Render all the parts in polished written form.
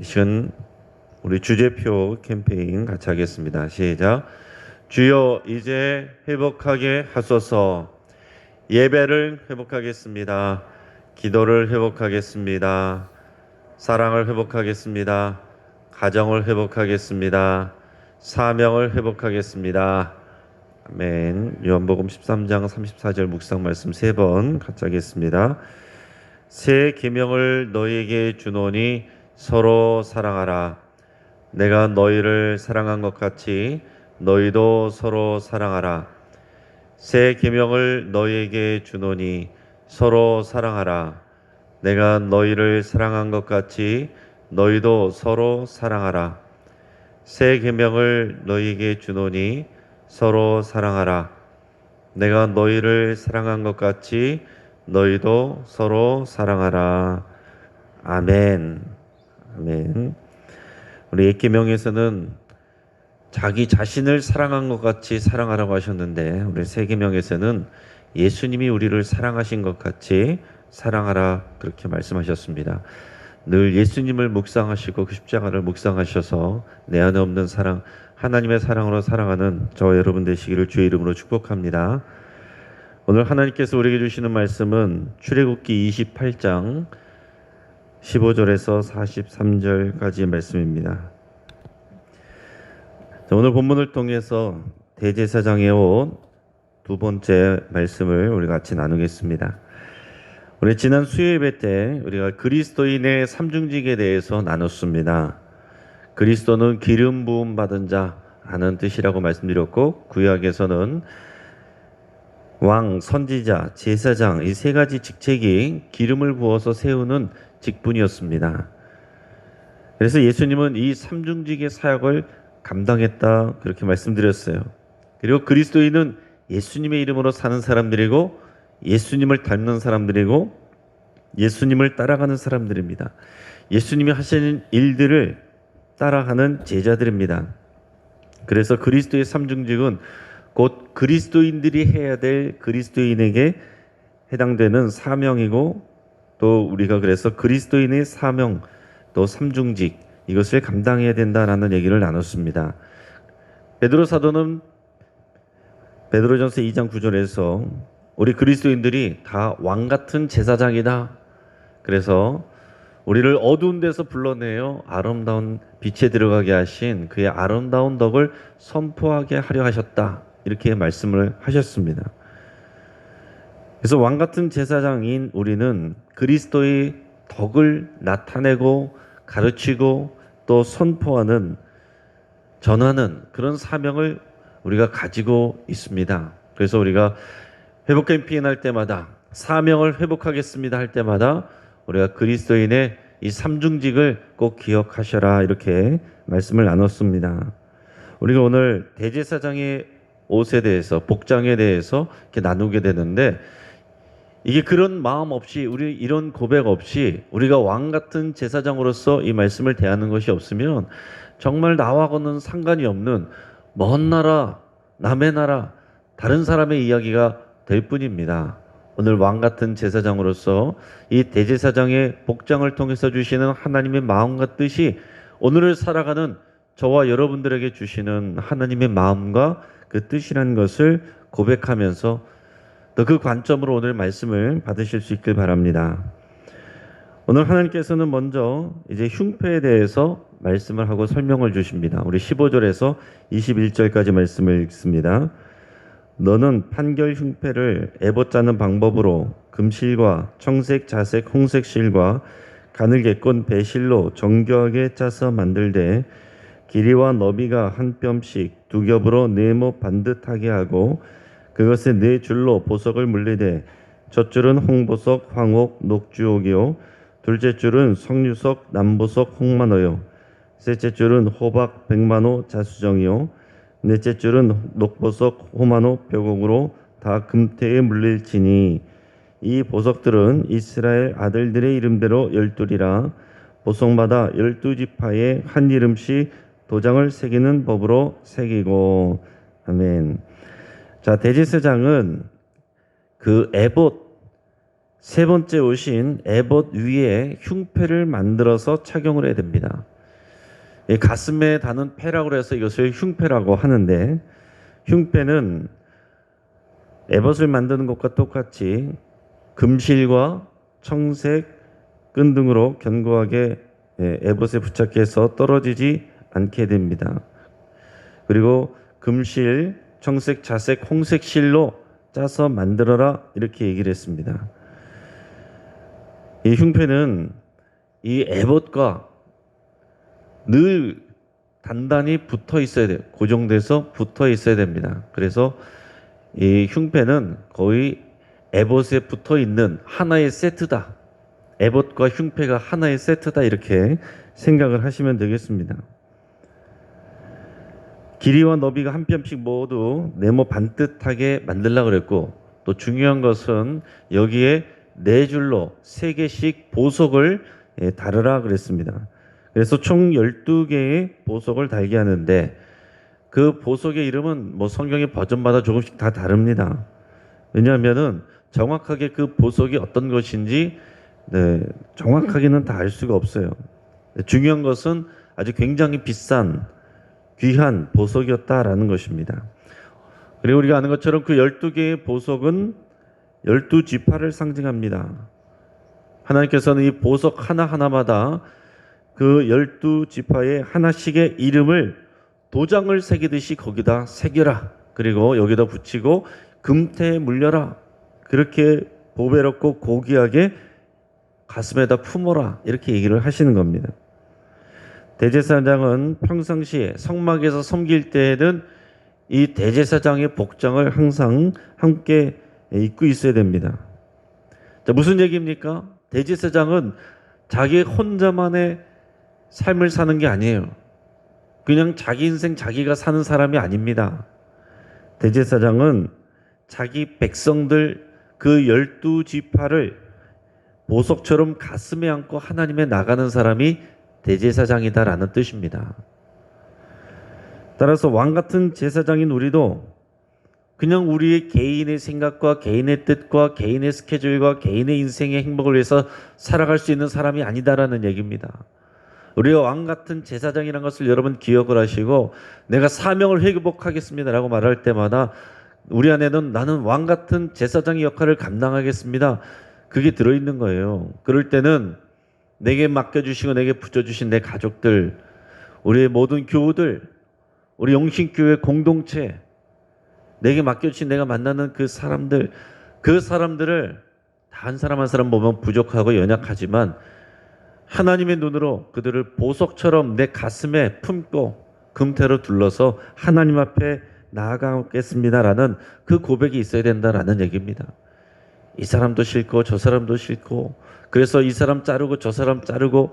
이 시간 우리 주제표 캠페인 같이 하겠습니다. 시작. 주여 이제 회복하게 하소서. 예배를 회복하겠습니다. 기도를 회복하겠습니다. 사랑을 회복하겠습니다. 가정을 회복하겠습니다. 사명을 회복하겠습니다. 아멘. 요한복음 13장 34절 묵상 말씀 3번 같이 하겠습니다. 새 계명을 너희에게 주노니 서로 사랑하라. 내가 너희를 사랑한 것 같이 너희도 서로 사랑하라. 새 계명을 너희에게 주노니 서로 사랑하라. 내가 너희를 사랑한 것 같이 너희도 서로 사랑하라. 새 계명을 너희에게 주노니 서로 사랑하라. 내가 너희를 사랑한 것 같이 너희도 서로 사랑하라. 아멘. 아멘. 우리 옅계명에서는 자기 자신을 사랑한 것 같이 사랑하라고 하셨는데, 우리 새 계명에서는 예수님이 우리를 사랑하신 것 같이 사랑하라 그렇게 말씀하셨습니다. 늘 예수님을 묵상하시고 그 십자가를 묵상하셔서 내 안에 없는 사랑, 하나님의 사랑으로 살아가는 저와 여러분 되시기를 주의 이름으로 축복합니다. 오늘 하나님께서 우리에게 주시는 말씀은 출애굽기 28장 15절에서 43절까지의 말씀입니다. 오늘 본문을 통해서 대제사장의 옷 두 번째 말씀을 우리가 같이 나누겠습니다. 우리 지난 수요예배 때 우리가 그리스도인의 삼중직에 대해서 나눴습니다. 그리스도는 기름 부음 받은 자라는 뜻이라고 말씀드렸고, 구약에서는 왕, 선지자, 제사장 이 세 가지 직책이 기름을 부어서 세우는 직분이었습니다. 그래서 예수님은 이 삼중직의 사역을 감당했다 그렇게 말씀드렸어요. 그리고 그리스도인은 예수님의 이름으로 사는 사람들이고 예수님을 닮는 사람들이고 예수님을 따라가는 사람들입니다. 예수님이 하시는 일들을 따라가는 제자들입니다. 그래서 그리스도의 삼중직은 곧 그리스도인들이 해야 될 그리스도인에게 해당되는 사명이고, 또 우리가 그래서 그리스도인의 사명 또 삼중직 이것을 감당해야 된다라는 얘기를 나눴습니다. 베드로 사도는 베드로전서 2장 9절에서 우리 그리스도인들이 다 왕같은 제사장이다. 그래서 우리를 어두운 데서 불러내어 아름다운 빛에 들어가게 하신 그의 아름다운 덕을 선포하게 하려 하셨다. 이렇게 말씀을 하셨습니다. 그래서 왕같은 제사장인 우리는 그리스도의 덕을 나타내고 가르치고 또 선포하는, 전하는 그런 사명을 우리가 가지고 있습니다. 그래서 우리가 회복 캠페인 할 때마다, 사명을 회복하겠습니다 할 때마다 우리가 그리스도인의 이 삼중직을 꼭 기억하셔라 이렇게 말씀을 나눴습니다. 우리가 오늘 대제사장의 옷에 대해서, 복장에 대해서 이렇게 나누게 되는데, 이게 그런 마음 없이, 우리 이런 고백 없이 우리가 왕 같은 제사장으로서 이 말씀을 대하는 것이 없으면 정말 나와고는 상관이 없는 먼 나라, 남의 나라, 다른 사람의 이야기가 될 뿐입니다. 오늘 왕 같은 제사장으로서 이 대제사장의 복장을 통해서 주시는 하나님의 마음과 뜻이 오늘을 살아가는 저와 여러분들에게 주시는 하나님의 마음과 그 뜻이라는 것을 고백하면서 또 그 관점으로 오늘 말씀을 받으실 수 있길 바랍니다. 오늘 하나님께서는 먼저 이제 흉패에 대해서 말씀을 하고 설명을 주십니다. 우리 15절에서 21절까지 말씀을 읽습니다. 너는 판결 흉패를 에봇 짜는 방법으로 금실과 청색, 자색, 홍색 실과 가늘게 꼰 배실로 정교하게 짜서 만들되 길이와 너비가 한 뼘씩 두 겹으로 네모 반듯하게 하고 그것에 네 줄로 보석을 물리되 첫 줄은 홍보석, 황옥, 녹주옥이요 둘째 줄은 석류석, 남보석, 홍만호요 셋째 줄은 호박, 백만호, 자수정이요 넷째 줄은 녹보석, 호만호, 벽옥으로 다 금태에 물릴지니 이 보석들은 이스라엘 아들들의 이름대로 12이라 보석마다 12지파에 한 이름씩 도장을 새기는 법으로 새기고. 아멘. 자, 대제사장은 그 에봇, 세 번째 옷인 에봇 위에 흉패를 만들어서 착용을 해야 됩니다. 이 가슴에 다는 패라고 해서 이것을 흉패라고 하는데, 흉패는 에봇을 만드는 것과 똑같이 금실과 청색, 끈 등으로 견고하게 에봇에 부착해서 떨어지지 않게 됩니다. 그리고 금실, 청색, 자색, 홍색 실로 짜서 만들어라 이렇게 얘기를 했습니다. 이 흉패는 이 에봇과 늘 단단히 붙어 있어야 돼요. 고정돼서 붙어 있어야 됩니다. 그래서 이 흉패는 거의 에봇에 붙어 있는 하나의 세트다. 에봇과 흉패가 하나의 세트다 이렇게 생각을 하시면 되겠습니다. 길이와 너비가 한 뼘씩 모두 네모 반듯하게 만들려고 그랬고, 또 중요한 것은 여기에 네 줄로 세 개씩 보석을 달으라 그랬습니다. 그래서 총 12개의 보석을 달게 하는데, 그 보석의 이름은 뭐 성경의 버전마다 조금씩 다 다릅니다. 왜냐하면은 정확하게 그 보석이 어떤 것인지 정확하게는 다 알 수가 없어요. 중요한 것은 아주 굉장히 비싼 귀한 보석이었다라는 것입니다. 그리고 우리가 아는 것처럼 그 12개의 보석은 12지파를 상징합니다. 하나님께서는 이 보석 하나하나마다 그 12지파의 하나씩의 이름을 도장을 새기듯이 거기다 새겨라. 그리고 여기다 붙이고 금태에 물려라. 그렇게 보배롭고 고귀하게 가슴에다 품어라. 이렇게 얘기를 하시는 겁니다. 대제사장은 평상시에 성막에서 섬길 때에는 이 대제사장의 복장을 항상 함께 입고 있어야 됩니다. 자, 무슨 얘기입니까? 대제사장은 자기 혼자만의 삶을 사는 게 아니에요. 그냥 자기 인생 자기가 사는 사람이 아닙니다. 대제사장은 자기 백성들 그 12지파를 보석처럼 가슴에 안고 하나님에 나가는 사람이 대제사장이다라는 뜻입니다. 따라서 왕 같은 제사장인 우리도 그냥 우리의 개인의 생각과 개인의 뜻과 개인의 스케줄과 개인의 인생의 행복을 위해서 살아갈 수 있는 사람이 아니다라는 얘기입니다. 우리가 왕 같은 제사장이라는 것을 여러분 기억을 하시고, 내가 사명을 회복하겠습니다라고 말할 때마다 우리 안에는 나는 왕 같은 제사장의 역할을 감당하겠습니다. 그게 들어있는 거예요. 그럴 때는 내게 맡겨주시고 내게 붙여주신 내 가족들, 우리의 모든 교우들, 우리 영신교회 공동체, 내게 맡겨주신 내가 만나는 그 사람들을 다 한 사람 한 사람 보면 부족하고 연약하지만 하나님의 눈으로 그들을 보석처럼 내 가슴에 품고 금태로 둘러서 하나님 앞에 나아가겠습니다라는 그 고백이 있어야 된다라는 얘기입니다. 이 사람도 싫고 저 사람도 싫고, 그래서 이 사람 자르고 저 사람 자르고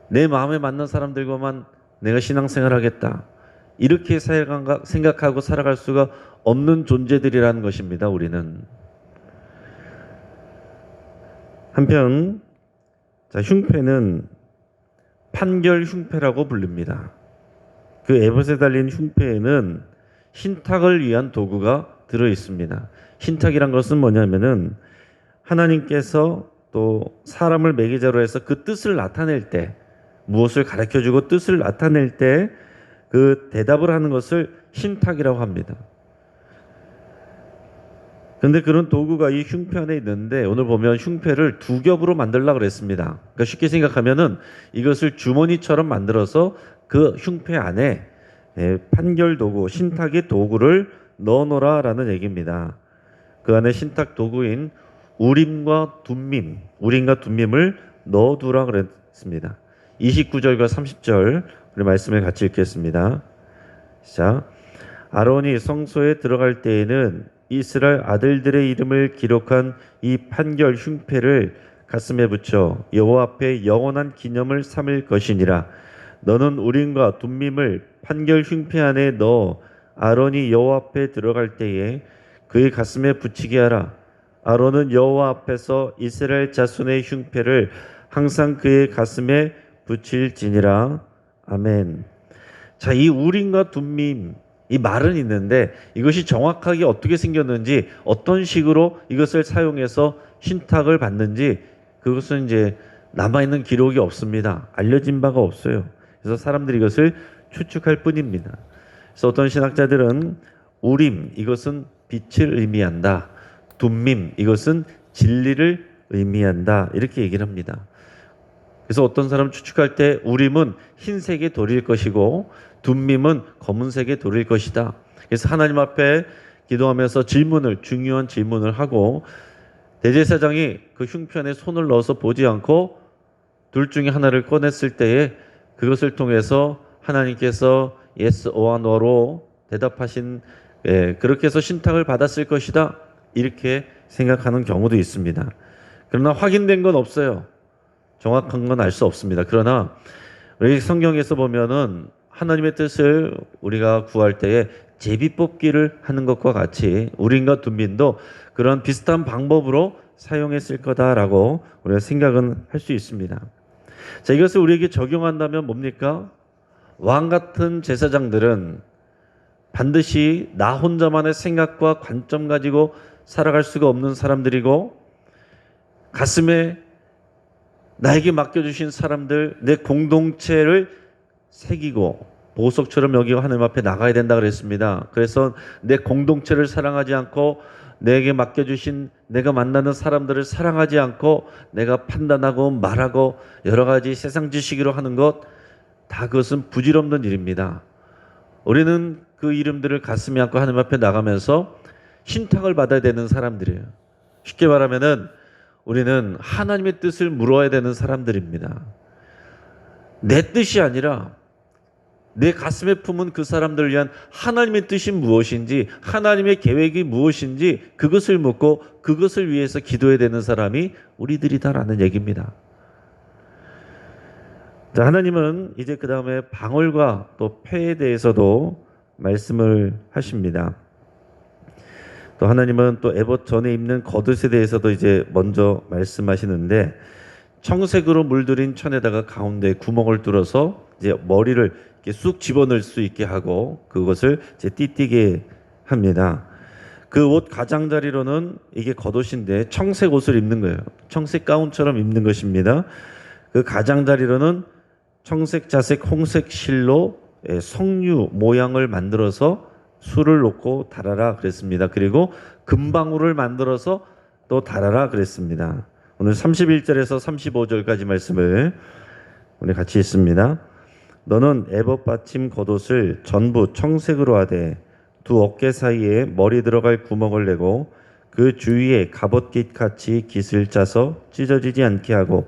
내 마음에 맞는 사람들과만 내가 신앙생활 하겠다, 이렇게 생각하고 살아갈 수가 없는 존재들이라는 것입니다. 우리는. 한편 흉패는 판결 흉패라고 부릅니다. 그 에봇에 달린 흉패에는 신탁을 위한 도구가 들어 있습니다. 신탁이란 것은 뭐냐면은 하나님께서 또 사람을 매개자로 해서 그 뜻을 나타낼 때, 무엇을 가르쳐주고 뜻을 나타낼 때 그 대답을 하는 것을 신탁이라고 합니다. 그런데 그런 도구가 이 흉패 안에 있는데, 오늘 보면 흉패를 두 겹으로 만들려고 그랬습니다. 그러니까 쉽게 생각하면은 이것을 주머니처럼 만들어서 그 흉패 안에 판결 도구, 신탁의 도구를 넣어놓으라라는 얘기입니다. 그 안에 신탁 도구인 우림과 둠밈을 넣어두라 그랬습니다. 29절과 30절 우리 말씀을 같이 읽겠습니다. 시작. 아론이 성소에 들어갈 때에는 이스라엘 아들들의 이름을 기록한 이 판결 흉패를 가슴에 붙여 여호와 앞에 영원한 기념을 삼을 것이니라. 너는 우림과 둠밈을 판결 흉패 안에 넣어 아론이 여호와 앞에 들어갈 때에 그의 가슴에 붙이게 하라. 아론은 여호와 앞에서 이스라엘 자손의 흉패를 항상 그의 가슴에 붙일지니라. 아멘. 자, 이 우림과 둠밈, 이 말은 있는데 이것이 정확하게 어떻게 생겼는지, 어떤 식으로 이것을 사용해서 신탁을 받는지, 그것은 이제 남아있는 기록이 없습니다. 알려진 바가 없어요. 그래서 사람들이 이것을 추측할 뿐입니다. 그래서 어떤 신학자들은 우림 이것은 빛을 의미한다. 둠밈 이것은 진리를 의미한다. 이렇게 얘기를 합니다. 그래서 어떤 사람 추측할 때 우림은 흰색의 돌일 것이고 둠밈은 검은색의 돌일 것이다. 그래서 하나님 앞에 기도하면서 중요한 질문을 하고 대제사장이 그 흉편에 손을 넣어서 보지 않고 둘 중에 하나를 꺼냈을 때에 그것을 통해서 하나님께서 yes or no로 대답하신 그렇게 해서 신탁을 받았을 것이다. 이렇게 생각하는 경우도 있습니다. 그러나 확인된 건 없어요. 정확한 건 알 수 없습니다. 그러나 우리 성경에서 보면은 하나님의 뜻을 우리가 구할 때에 제비뽑기를 하는 것과 같이 우림과 둠민도 그런 비슷한 방법으로 사용했을 거다라고 우리가 생각은 할 수 있습니다. 자, 이것을 우리에게 적용한다면 뭡니까? 왕 같은 제사장들은 반드시 나 혼자만의 생각과 관점 가지고 살아갈 수가 없는 사람들이고 가슴에 나에게 맡겨주신 사람들, 내 공동체를 새기고 보석처럼 여기고 하나님 앞에 나가야 된다 그랬습니다. 그래서 내 공동체를 사랑하지 않고 내게 맡겨주신 내가 만나는 사람들을 사랑하지 않고 내가 판단하고 말하고 여러 가지 세상 지식으로 하는 것 다 그것은 부질없는 일입니다. 우리는 그 이름들을 가슴에 안고 하나님 앞에 나가면서 신탁을 받아야 되는 사람들이에요. 쉽게 말하면은 우리는 하나님의 뜻을 물어야 되는 사람들입니다. 내 뜻이 아니라 내 가슴에 품은 그 사람들을 위한 하나님의 뜻이 무엇인지 하나님의 계획이 무엇인지 그것을 묻고 그것을 위해서 기도해야 되는 사람이 우리들이다라는 얘기입니다. 자, 하나님은 이제 그 다음에 방울과 또 폐에 대해서도 말씀을 하십니다. 또 하나님은 또 에봇 전에 입는 겉옷에 대해서도 이제 먼저 말씀하시는데 청색으로 물들인 천에다가 가운데 구멍을 뚫어서 이제 머리를 이렇게 쑥 집어넣을 수 있게 하고 그것을 이제 띠띠게 합니다. 그 옷 가장자리로는 이게 겉옷인데 청색 옷을 입는 거예요. 청색 가운처럼 입는 것입니다. 그 가장자리로는 청색, 자색, 홍색 실로 석류 모양을 만들어서 술을 놓고 달아라 그랬습니다. 그리고 금방울을 만들어서 또 달아라 그랬습니다. 오늘 31절에서 35절까지 말씀을 우리 같이 읽습니다. 너는 에봇 받침 겉옷을 전부 청색으로 하되 두 어깨 사이에 머리 들어갈 구멍을 내고 그 주위에 갑옷깃 같이 깃을 짜서 찢어지지 않게 하고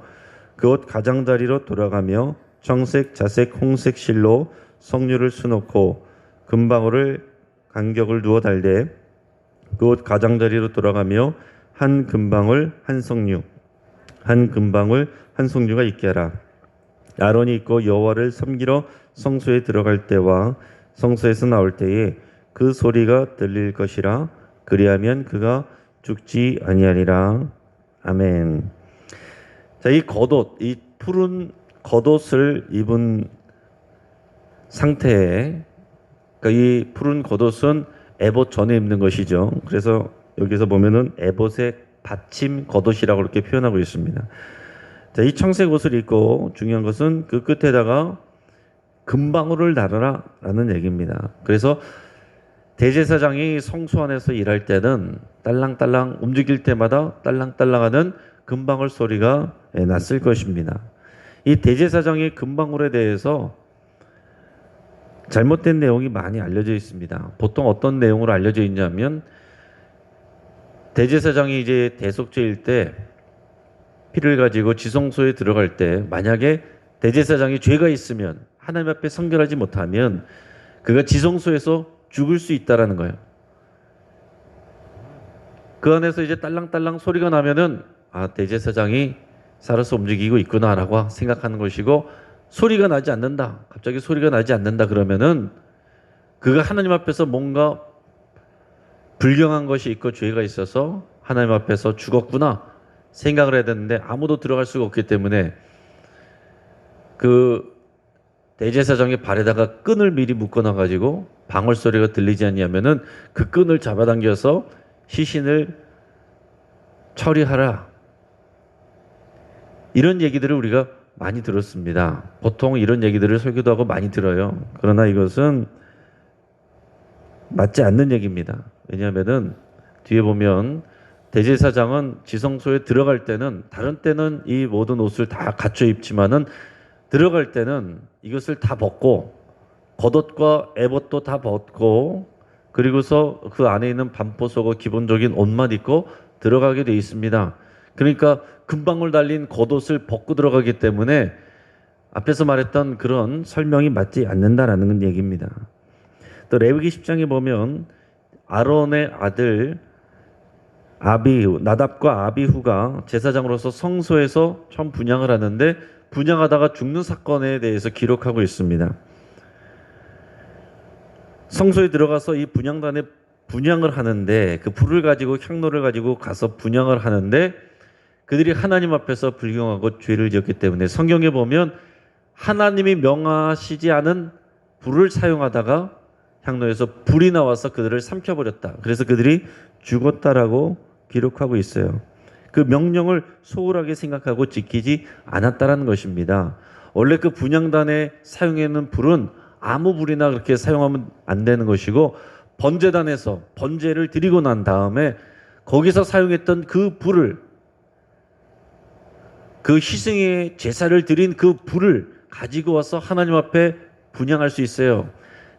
그 옷 가장자리로 돌아가며 청색, 자색, 홍색 실로 석류를 수놓고 금방울을 간격을 두어 달되 그 옷 가장자리로 돌아가며 한 금방울 한 석류 한 금방울 한 석류가 있게 하라. 아론이 입고 여호와를 섬기러 성소에 들어갈 때와 성소에서 나올 때에 그 소리가 들릴 것이라. 그리하면 그가 죽지 아니하리라. 아멘. 자, 이 겉옷, 이 푸른 겉옷을 입은 상태에, 그러니까 이 푸른 겉옷은 에봇 전에 입는 것이죠. 그래서 여기서 보면은 에봇의 받침 겉옷이라고 그렇게 표현하고 있습니다. 자, 이 청색 옷을 입고 중요한 것은 그 끝에다가 금방울을 달아라 라는 얘기입니다. 그래서 대제사장이 성소 안에서 일할 때는 딸랑딸랑 움직일 때마다 딸랑딸랑하는 금방울 소리가 났을 것입니다. 이 대제사장의 금방울에 대해서 잘못된 내용이 많이 알려져 있습니다. 보통 어떤 내용으로 알려져 있냐면 대제사장이 이제 대속죄일 때 피를 가지고 지성소에 들어갈 때 만약에 대제사장이 죄가 있으면 하나님 앞에 성결하지 못하면 그가 지성소에서 죽을 수 있다라는 거예요. 그 안에서 이제 딸랑딸랑 소리가 나면은 대제사장이 살아서 움직이고 있구나라고 생각하는 것이고 소리가 나지 않는다. 갑자기 소리가 나지 않는다 그러면은 그가 하나님 앞에서 뭔가 불경한 것이 있고 죄가 있어서 하나님 앞에서 죽었구나 생각을 해야 되는데 아무도 들어갈 수가 없기 때문에 그 대제사장의 발에다가 끈을 미리 묶어놔 가지고 방울 소리가 들리지 않냐면은 그 끈을 잡아당겨서 시신을 처리하라. 이런 얘기들을 우리가 많이 들었습니다. 보통 이런 얘기들을 설교도 하고 많이 들어요. 그러나 이것은 맞지 않는 얘기입니다. 왜냐하면은 뒤에 보면 대제사장은 지성소에 들어갈 때는 다른 때는 이 모든 옷을 다 갖춰 입지만은 들어갈 때는 이것을 다 벗고 겉옷과 에봇도 다 벗고 그리고서 그 안에 있는 반포속어 기본적인 옷만 입고 들어가게 돼 있습니다. 그러니까 금방울 달린 겉옷을 벗고 들어가기 때문에 앞에서 말했던 그런 설명이 맞지 않는다라는 얘기입니다. 또 레위기 10장에 보면 아론의 아들 아비후, 나답과 아비후가 제사장으로서 성소에서 처음 분향을 하는데 분향하다가 죽는 사건에 대해서 기록하고 있습니다. 성소에 들어가서 이 분향단에 분향을 하는데 그 불을 가지고 향로를 가지고 가서 분향을 하는데 그들이 하나님 앞에서 불경하고 죄를 지었기 때문에 성경에 보면 하나님이 명하시지 않은 불을 사용하다가 향로에서 불이 나와서 그들을 삼켜버렸다. 그래서 그들이 죽었다라고 기록하고 있어요. 그 명령을 소홀하게 생각하고 지키지 않았다라는 것입니다. 원래 그 분향단에 사용하는 불은 아무 불이나 그렇게 사용하면 안 되는 것이고 번제단에서 번제를 드리고 난 다음에 거기서 사용했던 그 불을 그 희생의 제사를 드린 그 불을 가지고 와서 하나님 앞에 분향할 수 있어요.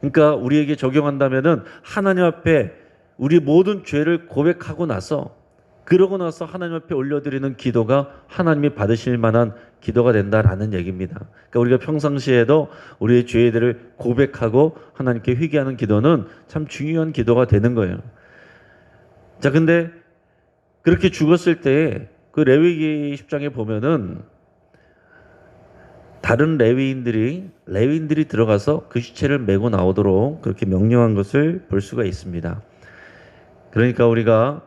그러니까 우리에게 적용한다면은 하나님 앞에 우리 모든 죄를 고백하고 나서 그러고 나서 하나님 앞에 올려드리는 기도가 하나님이 받으실 만한 기도가 된다라는 얘기입니다. 그러니까 우리가 평상시에도 우리의 죄들을 고백하고 하나님께 회개하는 기도는 참 중요한 기도가 되는 거예요. 자, 근데 그렇게 죽었을 때 그 레위기 10장에 보면은 다른 레위인들이 들어가서 그 시체를 메고 나오도록 그렇게 명령한 것을 볼 수가 있습니다. 그러니까 우리가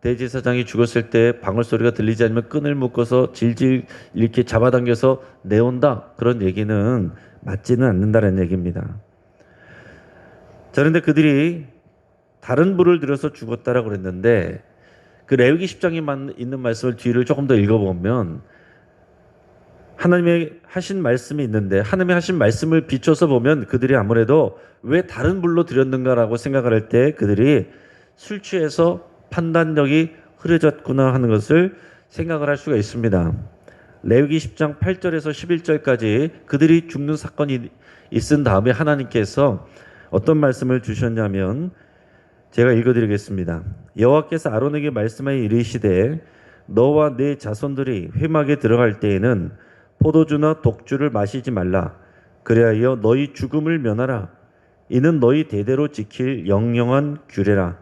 대제사장이 죽었을 때 방울 소리가 들리지 않으면 끈을 묶어서 질질 이렇게 잡아당겨서 내온다. 그런 얘기는 맞지는 않는다는 얘기입니다. 자, 그런데 그들이 다른 불을 들여서 죽었다라고 그랬는데 그 레위기 10장에 있는 말씀을 뒤를 조금 더 읽어보면 하나님의 하신 말씀이 있는데 하나님의 하신 말씀을 비춰서 보면 그들이 아무래도 왜 다른 불로 드렸는가라고 생각을 할 때 그들이 술 취해서 판단력이 흐려졌구나 하는 것을 생각을 할 수가 있습니다. 레위기 10장 8절에서 11절까지 그들이 죽는 사건이 있은 다음에 하나님께서 어떤 말씀을 주셨냐면 제가 읽어드리겠습니다. 여호와께서 아론에게 말씀하여 이르시되 너와 네 자손들이 회막에 들어갈 때에는 포도주나 독주를 마시지 말라. 그리하여 너희 죽음을 면하라. 이는 너희 대대로 지킬 영영한 규례라.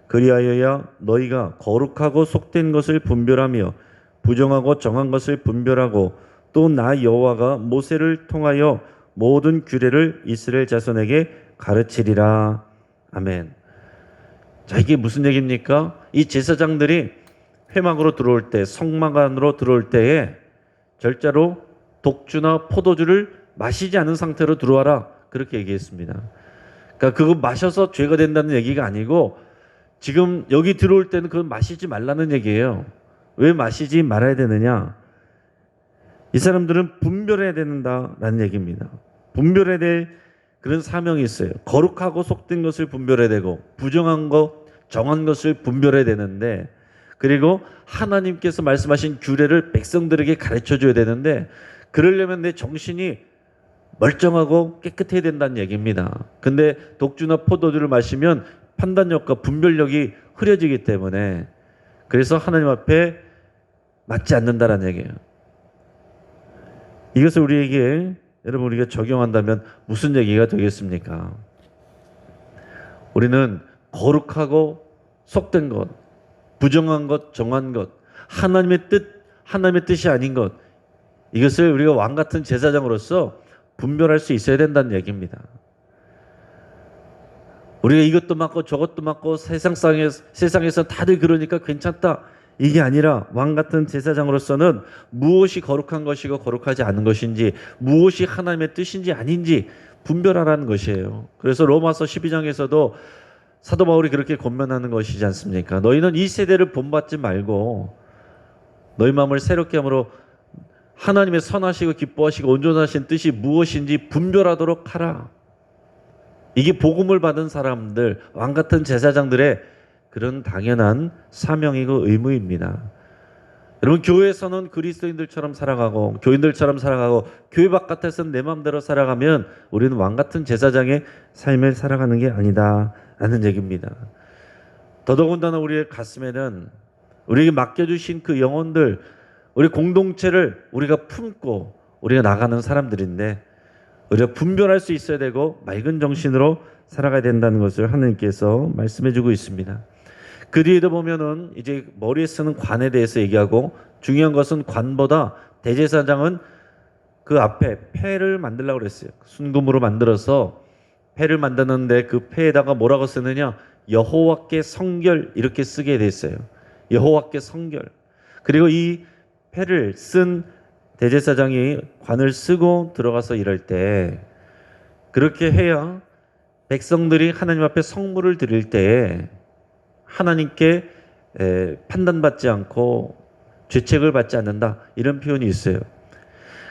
그리하여야 너희가 거룩하고 속된 것을 분별하며 부정하고 정한 것을 분별하고 또 나 여호와가 모세를 통하여 모든 규례를 이스라엘 자손에게 가르치리라. 아멘. 자, 이게 무슨 얘기입니까? 이 제사장들이 회막으로 들어올 때, 성막 안으로 들어올 때에 절대로 독주나 포도주를 마시지 않은 상태로 들어와라. 그렇게 얘기했습니다. 그러니까 그거 마셔서 죄가 된다는 얘기가 아니고 지금 여기 들어올 때는 그건 마시지 말라는 얘기예요. 왜 마시지 말아야 되느냐? 이 사람들은 분별해야 된다라는 얘기입니다. 분별해야 될 그런 사명이 있어요. 거룩하고 속된 것을 분별해야 되고 부정한 것, 정한 것을 분별해야 되는데 그리고 하나님께서 말씀하신 규례를 백성들에게 가르쳐줘야 되는데 그러려면 내 정신이 멀쩡하고 깨끗해야 된다는 얘기입니다. 근데 독주나 포도주를 마시면 판단력과 분별력이 흐려지기 때문에 그래서 하나님 앞에 맞지 않는다라는 얘기예요. 이것을 우리에게 여러분 우리가 적용한다면 무슨 얘기가 되겠습니까? 우리는 거룩하고 속된 것, 부정한 것, 정한 것, 하나님의 뜻이 아닌 것 이것을 우리가 왕 같은 제사장으로서 분별할 수 있어야 된다는 얘기입니다. 우리가 이것도 맞고 저것도 맞고 세상에서 다들 그러니까 괜찮다. 이게 아니라 왕 같은 제사장으로서는 무엇이 거룩한 것이고 거룩하지 않은 것인지 무엇이 하나님의 뜻인지 아닌지 분별하라는 것이에요. 그래서 로마서 12장에서도 사도 바울이 그렇게 권면하는 것이지 않습니까? 너희는 이 세대를 본받지 말고 너희 마음을 새롭게 함으로 하나님의 선하시고 기뻐하시고 온전하신 뜻이 무엇인지 분별하도록 하라. 이게 복음을 받은 사람들, 왕같은 제사장들의 그런 당연한 사명이고 의무입니다. 여러분, 교회에서는 그리스도인들처럼 살아가고 교인들처럼 살아가고 교회 바깥에서는 내 마음대로 살아가면 우리는 왕같은 제사장의 삶을 살아가는 게 아니다 라는 얘기입니다. 더더군다나 우리의 가슴에는 우리에게 맡겨주신 그 영혼들, 우리 공동체를 우리가 품고 우리가 나가는 사람들인데 우리가 분별할 수 있어야 되고 맑은 정신으로 살아가야 된다는 것을 하나님께서 말씀해주고 있습니다. 그 뒤에도 보면은 이제 머리에 쓰는 관에 대해서 얘기하고, 중요한 것은 관보다 대제사장은 그 앞에 패를 만들려고 그랬어요. 순금으로 만들어서 패를 만드는데 그 패에다가 뭐라고 쓰느냐, 여호와께 성결 이렇게 쓰게 됐어요. 여호와께 성결. 그리고 이 패를 쓴 대제사장이 관을 쓰고 들어가서 일할 때 그렇게 해야 백성들이 하나님 앞에 성물을 드릴 때에 하나님께 판단받지 않고 죄책을 받지 않는다, 이런 표현이 있어요.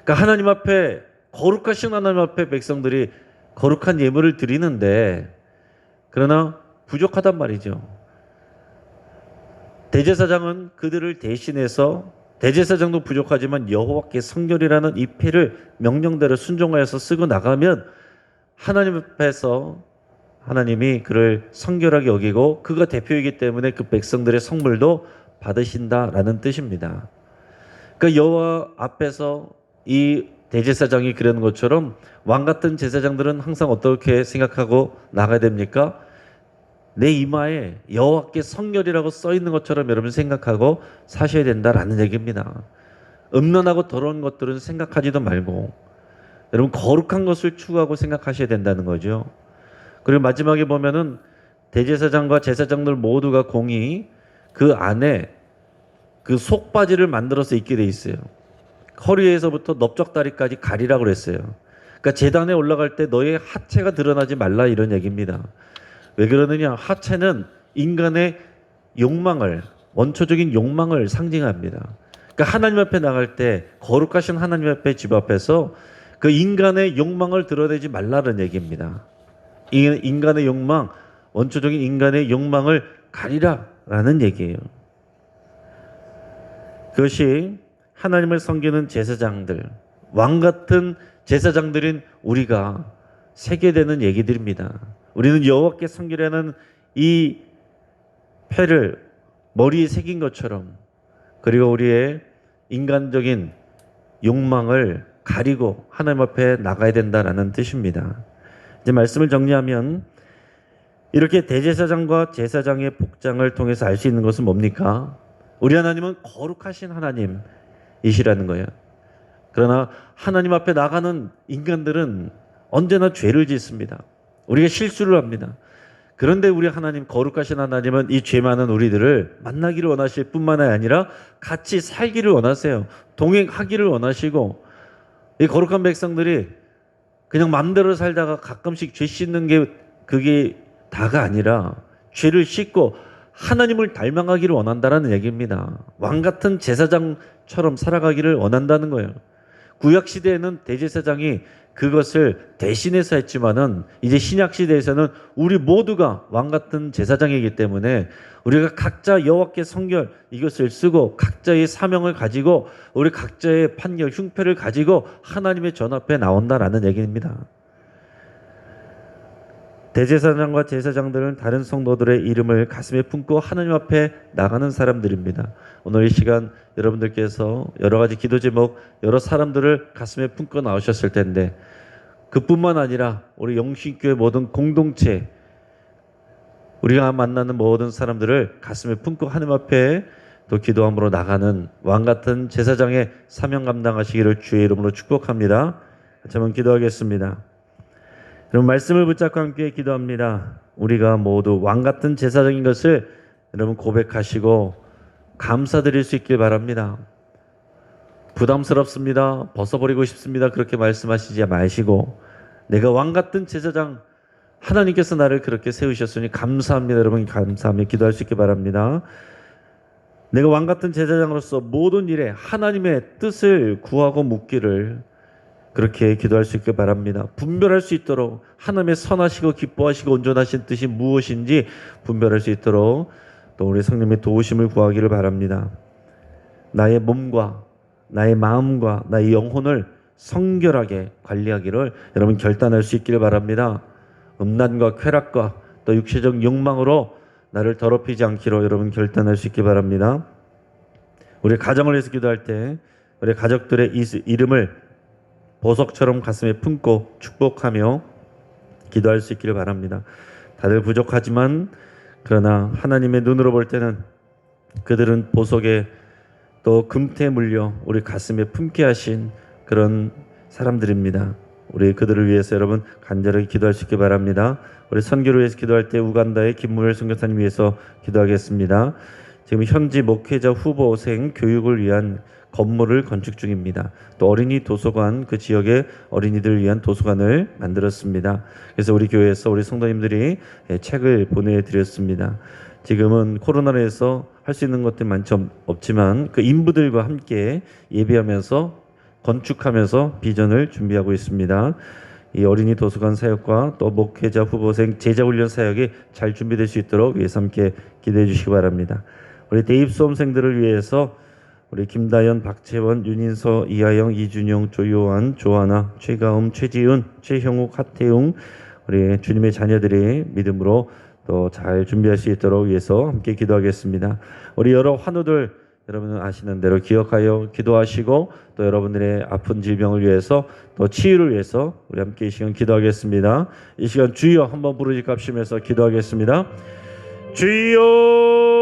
그러니까 하나님 앞에, 거룩하신 하나님 앞에 백성들이 거룩한 예물을 드리는데 그러나 부족하단 말이죠. 대제사장은 그들을 대신해서, 대제사장도 부족하지만 여호와께 성결이라는 이 패를 명령대로 순종하여서 쓰고 나가면 하나님 앞에서 하나님이 그를 성결하게 여기고 그가 대표이기 때문에 그 백성들의 성물도 받으신다라는 뜻입니다. 그러니까 여호와 앞에서 이 대제사장이 그러는 것처럼 왕 같은 제사장들은 항상 어떻게 생각하고 나가야 됩니까? 내 이마에 여호와께 성결이라고 써 있는 것처럼 여러분 생각하고 사셔야 된다라는 얘기입니다. 음란하고 더러운 것들은 생각하지도 말고 여러분 거룩한 것을 추구하고 생각하셔야 된다는 거죠. 그리고 마지막에 보면은 대제사장과 제사장들 모두가 공이 그 안에 그 속바지를 만들어서 입게 돼 있어요. 허리에서부터 넓적다리까지 가리라고 그랬어요. 그러니까 제단에 올라갈 때 너의 하체가 드러나지 말라, 이런 얘기입니다. 왜 그러느냐? 하체는 인간의 욕망을, 원초적인 욕망을 상징합니다. 그러니까 하나님 앞에 나갈 때, 거룩하신 하나님 앞에, 집 앞에서 그 인간의 욕망을 드러내지 말라는 얘기입니다. 인간의 욕망, 원초적인 인간의 욕망을 가리라라는 얘기예요. 그것이 하나님을 섬기는 제사장들, 왕 같은 제사장들인 우리가 새게 되는 얘기들입니다. 우리는 여호와께 섬기려는 이 패를 머리에 새긴 것처럼, 그리고 우리의 인간적인 욕망을 가리고 하나님 앞에 나가야 된다라는 뜻입니다. 이제 말씀을 정리하면 이렇게 대제사장과 제사장의 복장을 통해서 알 수 있는 것은 뭡니까? 우리 하나님은 거룩하신 하나님이시라는 거예요. 그러나 하나님 앞에 나가는 인간들은 언제나 죄를 짓습니다. 우리가 실수를 합니다. 그런데 우리 하나님, 거룩하신 하나님은 이 죄 많은 우리들을 만나기를 원하실 뿐만 아니라 같이 살기를 원하세요. 동행하기를 원하시고, 이 거룩한 백성들이 그냥 마음대로 살다가 가끔씩 죄 씻는 게 그게 다가 아니라 죄를 씻고 하나님을 닮아가기를 원한다라는 얘기입니다. 왕 같은 제사장처럼 살아가기를 원한다는 거예요. 구약 시대에는 대제사장이 그것을 대신해서 했지만은 이제 신약 시대에서는 우리 모두가 왕 같은 제사장이기 때문에 우리가 각자 여호와께 성결 이것을 쓰고 각자의 사명을 가지고 우리 각자의 판결 흉패를 가지고 하나님의 전 앞에 나온다라는 얘기입니다. 대제사장과 제사장들은 다른 성도들의 이름을 가슴에 품고 하나님 앞에 나가는 사람들입니다. 오늘 이 시간 여러분들께서 여러 가지 기도 제목, 여러 사람들을 가슴에 품고 나오셨을 텐데 그뿐만 아니라 우리 영신교회 모든 공동체, 우리가 만나는 모든 사람들을 가슴에 품고 하나님 앞에 또 기도함으로 나가는 왕같은 제사장의 사명 감당하시기를 주의 이름으로 축복합니다. 같이 한번 기도하겠습니다. 여러분, 말씀을 붙잡고 함께 기도합니다. 우리가 모두 왕같은 제사장인 것을 여러분 고백하시고 감사드릴 수 있길 바랍니다. 부담스럽습니다, 벗어버리고 싶습니다, 그렇게 말씀하시지 마시고 내가 왕같은 제사장, 하나님께서 나를 그렇게 세우셨으니 감사합니다. 여러분 감사하며 기도할 수 있길 바랍니다. 내가 왕 같은 제사장으로서 모든 일에 하나님의 뜻을 구하고 묻기를 그렇게 기도할 수 있길 바랍니다. 분별할 수 있도록 하나님의 선하시고 기뻐하시고 온전하신 뜻이 무엇인지 분별할 수 있도록 또 우리 성령의 도우심을 구하기를 바랍니다. 나의 몸과 나의 마음과 나의 영혼을 성결하게 관리하기를 여러분 결단할 수 있기를 바랍니다. 음란과 쾌락과 또 육체적 욕망으로 나를 더럽히지 않기로 여러분 결단할 수 있기 바랍니다. 우리 가정을 위해서 기도할 때 우리 가족들의 이름을 보석처럼 가슴에 품고 축복하며 기도할 수 있기를 바랍니다. 다들 부족하지만 그러나 하나님의 눈으로 볼 때는 그들은 보석에 또 금태에 물려 우리 가슴에 품게 하신 그런 사람들입니다. 우리 그들을 위해서 여러분 간절하게 기도할 수 있기 바랍니다. 우리 선교를 위해서 기도할 때 우간다의 김무열 선교사님 위해서 기도하겠습니다. 지금 현지 목회자 후보생 교육을 위한 건물을 건축 중입니다. 또 어린이 도서관, 그 지역의 어린이들을 위한 도서관을 만들었습니다. 그래서 우리 교회에서 우리 성도님들이 책을 보내드렸습니다. 지금은 코로나로 해서 할 수 있는 것들 많지 없지만 그 인부들과 함께 예배하면서 건축하면서 비전을 준비하고 있습니다. 이 어린이 도서관 사역과 또 목회자 후보생 제자훈련 사역이 잘 준비될 수 있도록 위해서 함께 기도해 주시기 바랍니다. 우리 대입 수험생들을 위해서 우리 김다연, 박채원, 윤인서, 이하영, 이준영, 조요한, 조하나, 최가음, 최지은, 최형욱, 하태웅 우리 주님의 자녀들이 믿음으로 또 잘 준비할 수 있도록 위해서 함께 기도하겠습니다. 우리 여러 환우들 여러분은 아시는 대로 기억하여 기도하시고 또 여러분들의 아픈 질병을 위해서 또 치유를 위해서 우리 함께 이 시간 기도하겠습니다. 이 시간 주여 한번 부르짖고 합심해서 기도하겠습니다. 주여